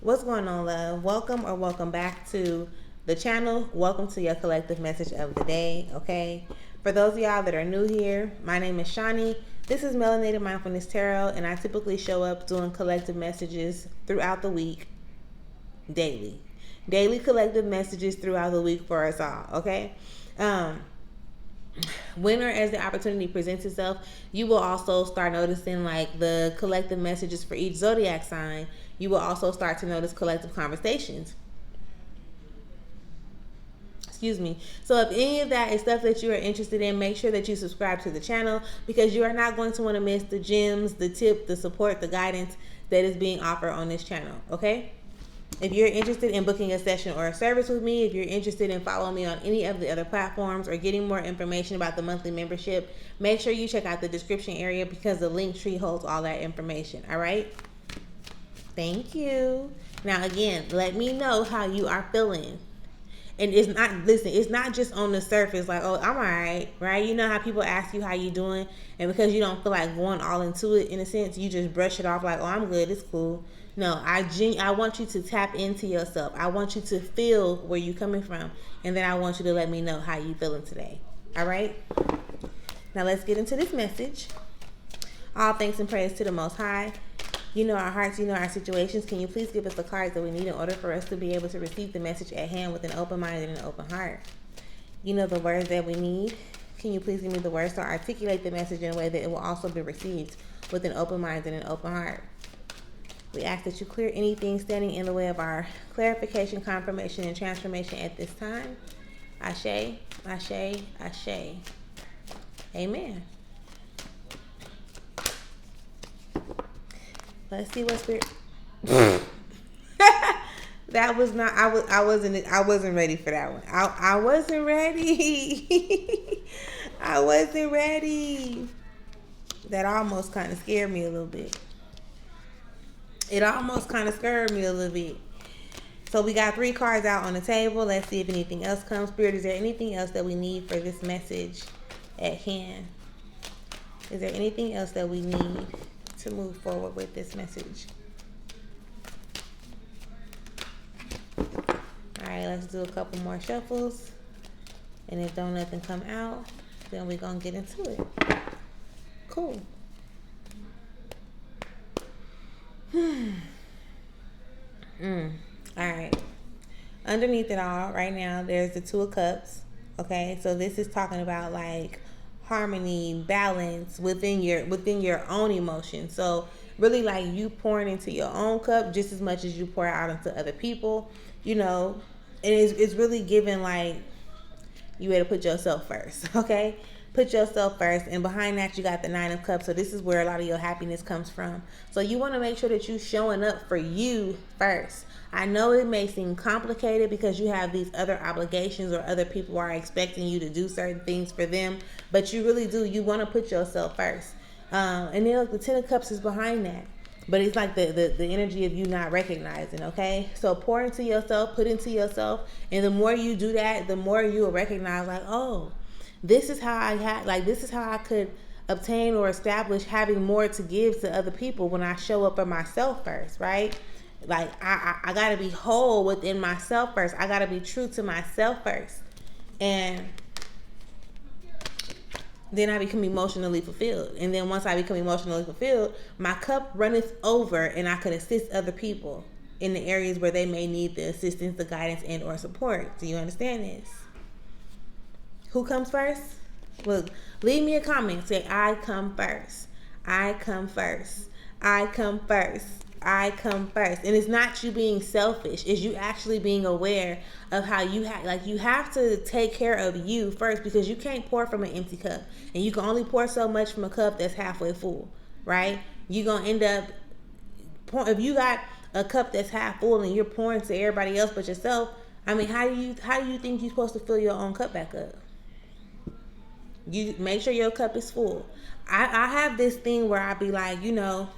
What's going on, love? Welcome or welcome back to the channel. Welcome to your collective message of the day, okay? For those of y'all that are new here, my name is Shani. This is Melanated Mindfulness Tarot, and I typically show up doing collective messages throughout the week, daily. Daily collective messages throughout the week for us all, okay? When or as the opportunity presents itself, you will also start noticing like the collective messages for each zodiac sign. You will also start to notice collective conversations. Excuse me. So if any of that is stuff that you are interested in, make sure that you subscribe to the channel, because you are not going to want to miss the gems, the tip, the support, the guidance that is being offered on this channel, okay? If you're interested in booking a session or a service with me, if you're interested in following me on any of the other platforms or getting more information about the monthly membership, make sure you check out the description area, because the link tree holds all that information. All right? Thank you. Now, again, let me know how you are feeling. And it's not just on the surface, like, oh, I'm all right? You know how people ask you how you doing, and because you don't feel like going all into it, in a sense, you just brush it off like, oh, I'm good, it's cool. No, I want you to tap into yourself. I want you to feel where you're coming from, and then I want you to let me know how you feeling today. All right? Now let's get into this message. All thanks and praise to the Most High. You know our hearts, you know our situations. Can you please give us the cards that we need in order for us to be able to receive the message at hand with an open mind and an open heart? You know the words that we need. Can you please give me the words to articulate the message in a way that it will also be received with an open mind and an open heart? We ask that you clear anything standing in the way of our clarification, confirmation, and transformation at this time. Ashe, ashe, ashe. Amen. Let's see what spirit. That was not. I wasn't ready for that one. I wasn't ready. I wasn't ready. That almost kind of scared me a little bit. It almost kind of scared me a little bit. So we got 3 cards out on the table. Let's see if anything else comes. Spirit, is there anything else that we need for this message at hand? Is there anything else that we need to move forward with this message? All right, let's do a couple more shuffles. And if don't nothing come out, then we're going to get into it. Cool. All right. Underneath it all, right now, there's the 2 of Cups. Okay, so this is talking about like harmony, balance within your own emotions. So really, like, you pouring into your own cup just as much as you pour out into other people. You know, and it's really giving like you better put yourself first. Okay. Put yourself first, and behind that you got the 9 of Cups. So this is where a lot of your happiness comes from. So you want to make sure that you're showing up for you first. I know it may seem complicated because you have these other obligations, or other people are expecting you to do certain things for them, but you really do. You want to put yourself first. And then the 10 of Cups is behind that. But it's like the energy of you not recognizing, okay? So pour into yourself, put into yourself, and the more you do that, the more you will recognize, like, oh, this is how this is how I could obtain or establish having more to give to other people when I show up for myself first, right? Like, I got to be whole within myself first. I got to be true to myself first. And then I become emotionally fulfilled. And then once I become emotionally fulfilled, my cup runneth over, and I could assist other people in the areas where they may need the assistance, the guidance, and or support. Do you understand this? Who comes first? Well, leave me a comment. Say, I come first. I come first. I come first. I come first. And it's not you being selfish. It's you actually being aware of how you you have to take care of you first, because you can't pour from an empty cup. And you can only pour so much from a cup that's halfway full, right? You're going to end up, if you got a cup that's half full and you're pouring to everybody else but yourself, I mean, how do you think you're supposed to fill your own cup back up? You make sure your cup is full. I have this thing where I be like, you know,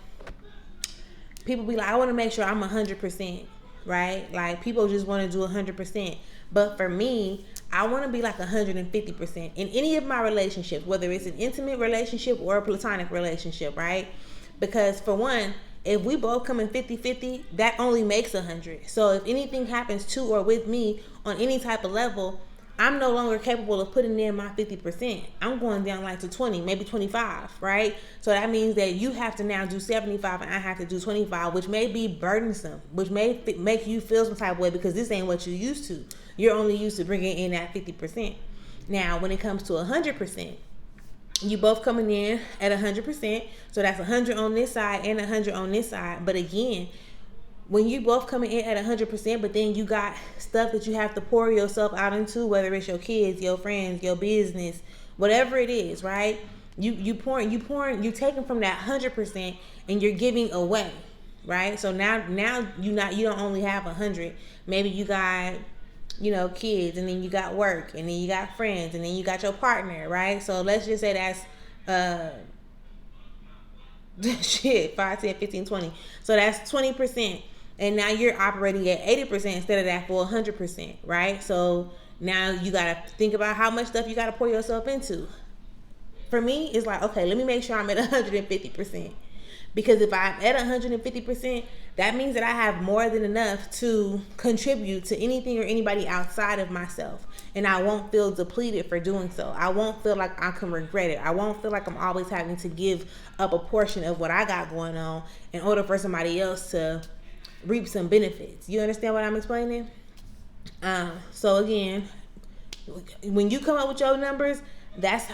people be like, I want to make sure I'm 100%, right? Like, people just want to do 100%. But for me, I want to be like 150% in any of my relationships, whether it's an intimate relationship or a platonic relationship, right? Because for one, If we both come in 50-50, that only makes 100. So if anything happens to or with me on any type of level, I'm no longer capable of putting in my 50%. I'm going down like to 20, maybe 25, right? So that means that you have to now do 75 and I have to do 25, which may be burdensome, which may make you feel some type of way because this ain't what you're used to. You're only used to bringing in that 50%. Now, when it comes to 100%, you both coming in at 100%. So that's 100 on this side and 100 on this side. But again, when you both coming in at 100%, but then you got stuff that you have to pour yourself out into, whether it's your kids, your friends, your business, whatever it is, right? You taking from that 100% and you're giving away, right? So now you don't only have 100. Maybe you got, kids, and then you got work, and then you got friends, and then you got your partner, right? So let's just say that's 5, 10, 15, 20. So that's 20%. And now you're operating at 80% instead of that full 100%, right? So now you got to think about how much stuff you got to pour yourself into. For me, it's like, okay, let me make sure I'm at 150%. Because if I'm at 150%, that means that I have more than enough to contribute to anything or anybody outside of myself. And I won't feel depleted for doing so. I won't feel like I can regret it. I won't feel like I'm always having to give up a portion of what I got going on in order for somebody else to reap some benefits. You understand what I'm explaining? So again, when you come up with your numbers,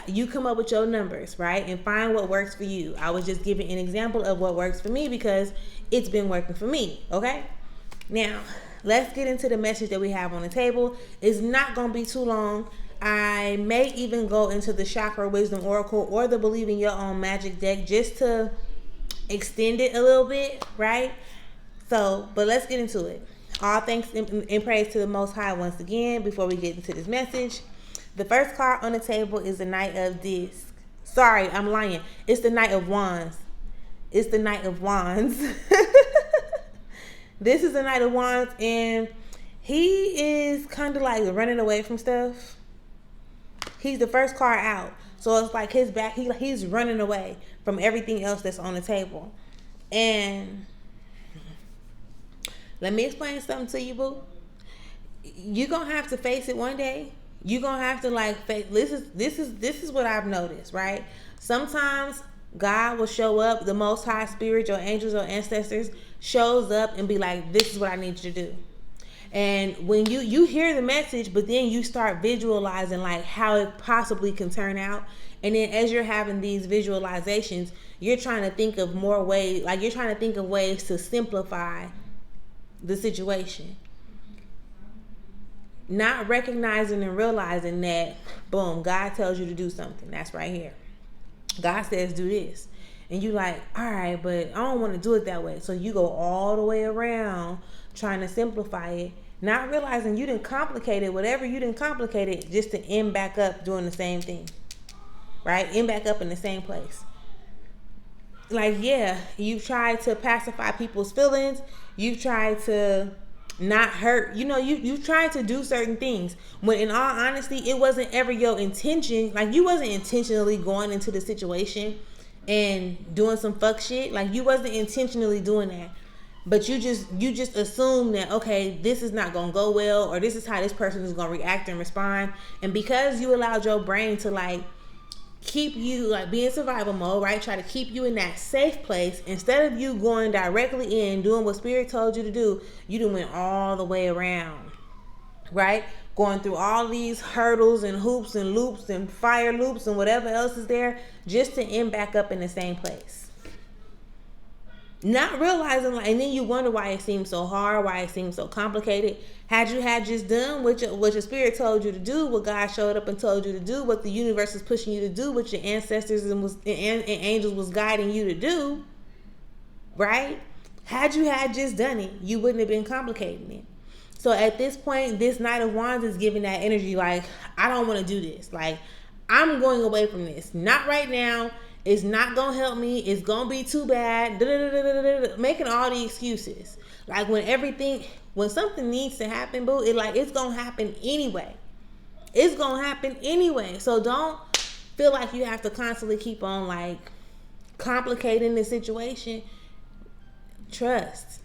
you come up with your numbers, right? And find what works for you. I was just giving an example of what works for me because it's been working for me, okay? Now, let's get into the message that we have on the table. It's not going to be too long. I may even go into the Chakra Wisdom Oracle or the Believe in Your Own Magic deck just to extend it a little bit, right? So, but let's get into it. All thanks and praise to the Most High once again before we get into this message. The first card on the table is the Knight of Discs. Sorry, I'm lying. It's the Knight of Wands. It's the Knight of Wands. This is the Knight of Wands, and he is kind of like running away from stuff. He's the first card out. So it's like his back, he's running away from everything else that's on the table. And let me explain something to you, boo. You're going to have to face it one day. You're going to have to face, this is what I've noticed, right? Sometimes God will show up, the Most High Spirit, your angels or ancestors shows up and be like, this is what I need you to do. And when you hear the message, but then you start visualizing like how it possibly can turn out. And then as you're having these visualizations, you're trying to think of more ways, like you're trying to think of ways to simplify the situation. Not recognizing and realizing that, boom, God tells you to do something. That's right here. God says do this. And you like, all right, but I don't want to do it that way. So you go all the way around trying to simplify it, not realizing you didn't complicate it, whatever you didn't complicate it, just to end back up doing the same thing. Right? End back up in the same place. Like, yeah, you've tried to pacify people's feelings. You've tried to not hurt. You've tried to do certain things. When in all honesty, it wasn't ever your intention. Like, you wasn't intentionally going into the situation and doing some fuck shit. Like, you wasn't intentionally doing that. But you just assume that, okay, this is not going to go well, or this is how this person is going to react and respond. And because you allowed your brain to keep you be in survival mode, right? Try to keep you in that safe place. Instead of you going directly in, doing what Spirit told you to do, you done went all the way around, right? Going through all these hurdles and hoops and loops and fire loops and whatever else is there just to end back up in the same place. Not realizing, and then you wonder why it seems so hard, why it seems so complicated. Had you just done what your Spirit told you to do, what God showed up and told you to do, what the universe was pushing you to do, what your ancestors and angels was guiding you to do, right? Had you just done it, you wouldn't have been complicating it. So at this point, this Knight of Wands is giving that energy like, I don't want to do this. Like, I'm going away from this. Not right now. It's not going to help me. It's going to be too bad. Making all the excuses. Like when something needs to happen, boo, it's going to happen anyway. It's going to happen anyway. So don't feel like you have to constantly keep on complicating the situation. Trust.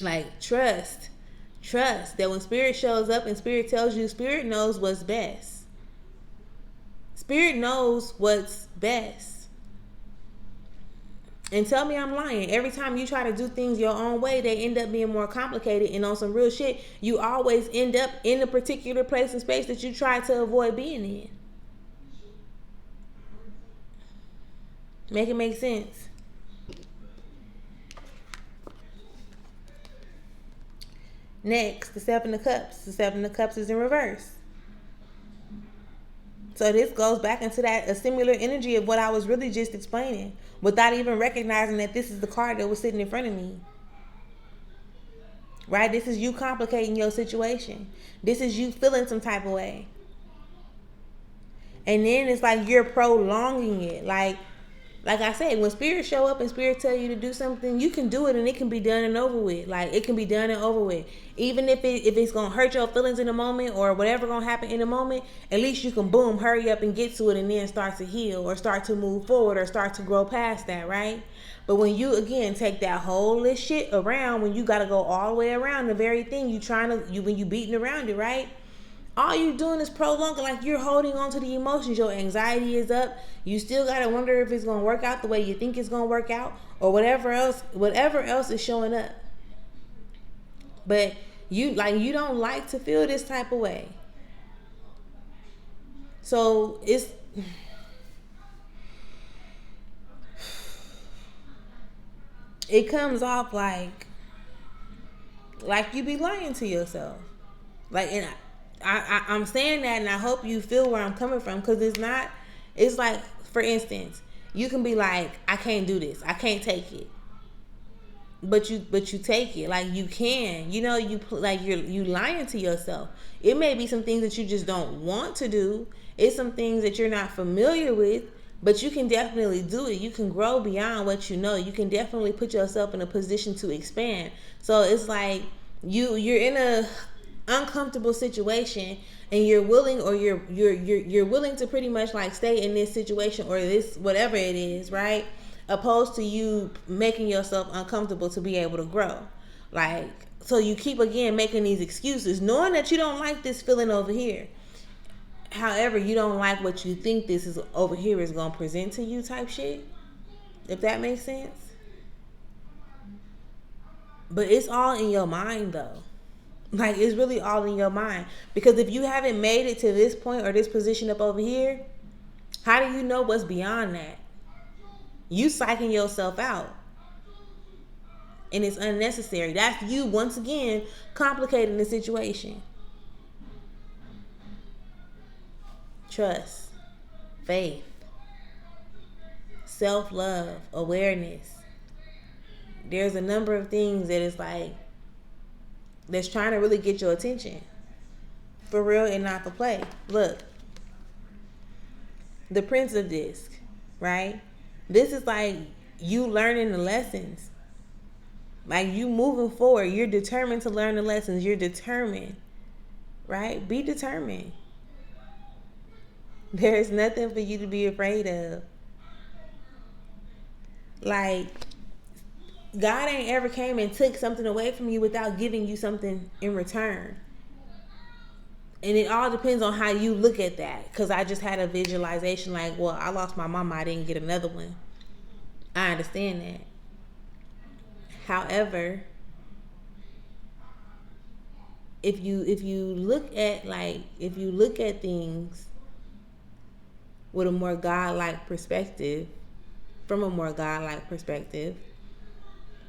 Like, trust that when spirit shows up and spirit tells you, spirit knows what's best. Spirit knows what's best. And tell me I'm lying. Every time you try to do things your own way, they end up being more complicated. And on some real shit, you always end up in the particular place and space that you try to avoid being in. Make it make sense. Next, the Seven of Cups. The Seven of Cups is in reverse. So this goes back into a similar energy of what I was really just explaining, without even recognizing that this is the card that was sitting in front of me. Right? This is you complicating your situation. This is you feeling some type of way. And then it's like you're prolonging it. Like I said, when spirits show up and spirit tell you to do something, you can do it and it can be done and over with. Like, it can be done and over with. Even if it's going to hurt your feelings in a moment or whatever going to happen in a moment, at least you can, boom, hurry up and get to it and then start to heal or start to move forward or start to grow past that, right? But when you, again, take that whole list shit around, when you got to go all the way around the very thing when you beating around it, right? All you're doing is prolonging, like you're holding on to the emotions. Your anxiety is up. You still gotta wonder if it's gonna work out the way you think it's gonna work out, or whatever else is showing up. But you don't like to feel this type of way. So it comes off like you be lying to yourself. And I'm saying that, and I hope you feel where I'm coming from, because it's like, for instance, you can be like, I can't do this, I can't take it, but you take it. Like, you can, you lying to yourself. It may be some things that you just don't want to do. It's some things that you're not familiar with, but you can definitely do it. You can grow beyond what you know. You can definitely put yourself in a position to expand. So it's like you're in a uncomfortable situation, and you're willing to pretty much like stay in this situation or this whatever it is, right? Opposed to you making yourself uncomfortable to be able to grow. Like, so you keep again making these excuses, knowing that you don't like this feeling over here. However, you don't like what you think this is over here is gonna present to you, type shit. If that makes sense. But it's all in your mind though. Like, it's really all in your mind. Because if you haven't made it to this point or this position up over here, how do you know what's beyond that? You psyching yourself out. And it's unnecessary. That's you, once again, complicating the situation. Trust, faith, self-love, awareness. There's a number of things that is like, that's trying to really get your attention. For real and not for play. Look. The Prince of Disc, right? This is like you learning the lessons. Like, you moving forward. You're determined to learn the lessons. You're determined, right? Be determined. There is nothing for you to be afraid of. Like, God ain't ever came and took something away from you without giving you something in return. And it all depends on how you look at that. Because I just had a visualization like, well, I lost my mama, I didn't get another one. I understand that. However, if you look at things with a more godlike perspective, from a more godlike perspective,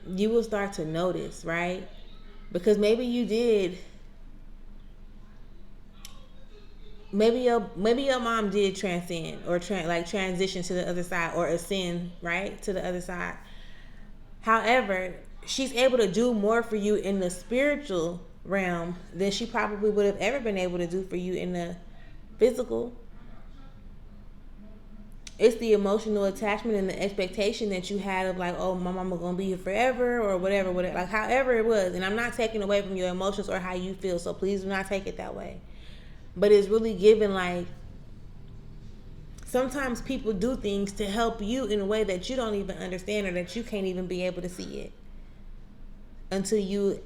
you will start to notice, right? Because maybe you did, maybe your mom did transcend or transition to the other side, or ascend, right, to the other side. However, she's able to do more for you in the spiritual realm than she probably would have ever been able to do for you in the physical. It's the emotional attachment and the expectation that you had of like, oh, my mama gonna be here forever, or whatever, like however it was. And I'm not taking away from your emotions or how you feel, so please do not take it that way. But it's really given, like, sometimes people do things to help you in a way that you don't even understand, or that you can't even be able to see it. until you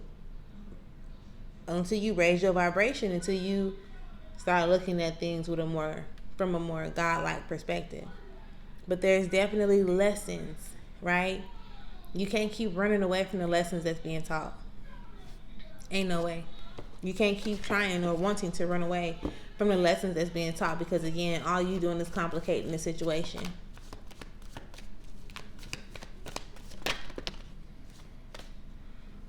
raise your vibration, until you start looking at things with from a more godlike perspective. But there's definitely lessons, right? You can't keep running away from the lessons that's being taught. Ain't no way. You can't keep trying or wanting to run away from the lessons that's being taught, because again, all you doing is complicating the situation.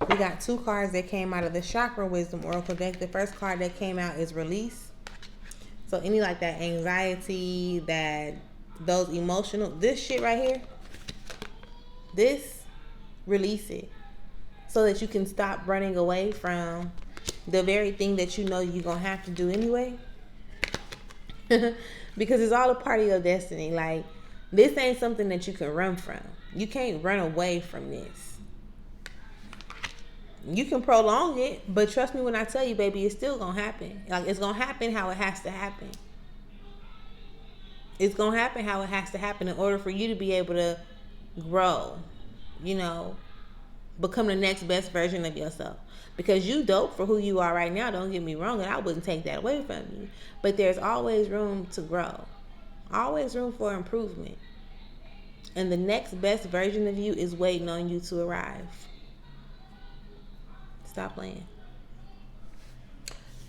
We got 2 cards that came out of the Chakra Wisdom Oracle deck. The first card that came out is release. So any like that anxiety, those emotional, this shit right here, release it so that you can stop running away from the very thing that you know you're going to have to do anyway. Because it's all a part of your destiny. Like, this ain't something that you can run from. You can't run away from this. You can prolong it, but trust me when I tell you, baby, it's still going to happen. Like, it's going to happen how it has to happen. It's going to happen how it has to happen in order for you to be able to grow, become the next best version of yourself. Because you dope for who you are right now, don't get me wrong, and I wouldn't take that away from you. But there's always room to grow. Always room for improvement. And the next best version of you is waiting on you to arrive. Stop playing.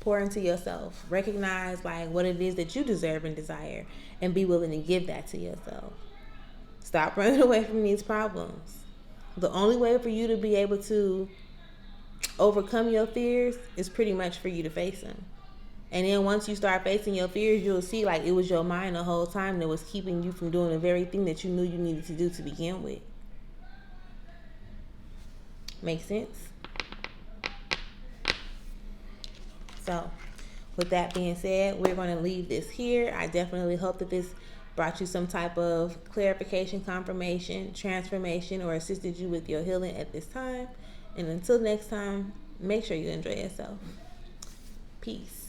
Pour into yourself. Recognize what it is that you deserve and desire, and be willing to give that to yourself. Stop running away from these problems. The only way for you to be able to overcome your fears is pretty much for you to face them. And then once you start facing your fears, you'll see it was your mind the whole time that was keeping you from doing the very thing that you knew you needed to do to begin with. Make sense? So, with that being said, we're going to leave this here. I definitely hope that this brought you some type of clarification, confirmation, transformation, or assisted you with your healing at this time. And until next time, make sure you enjoy yourself. Peace.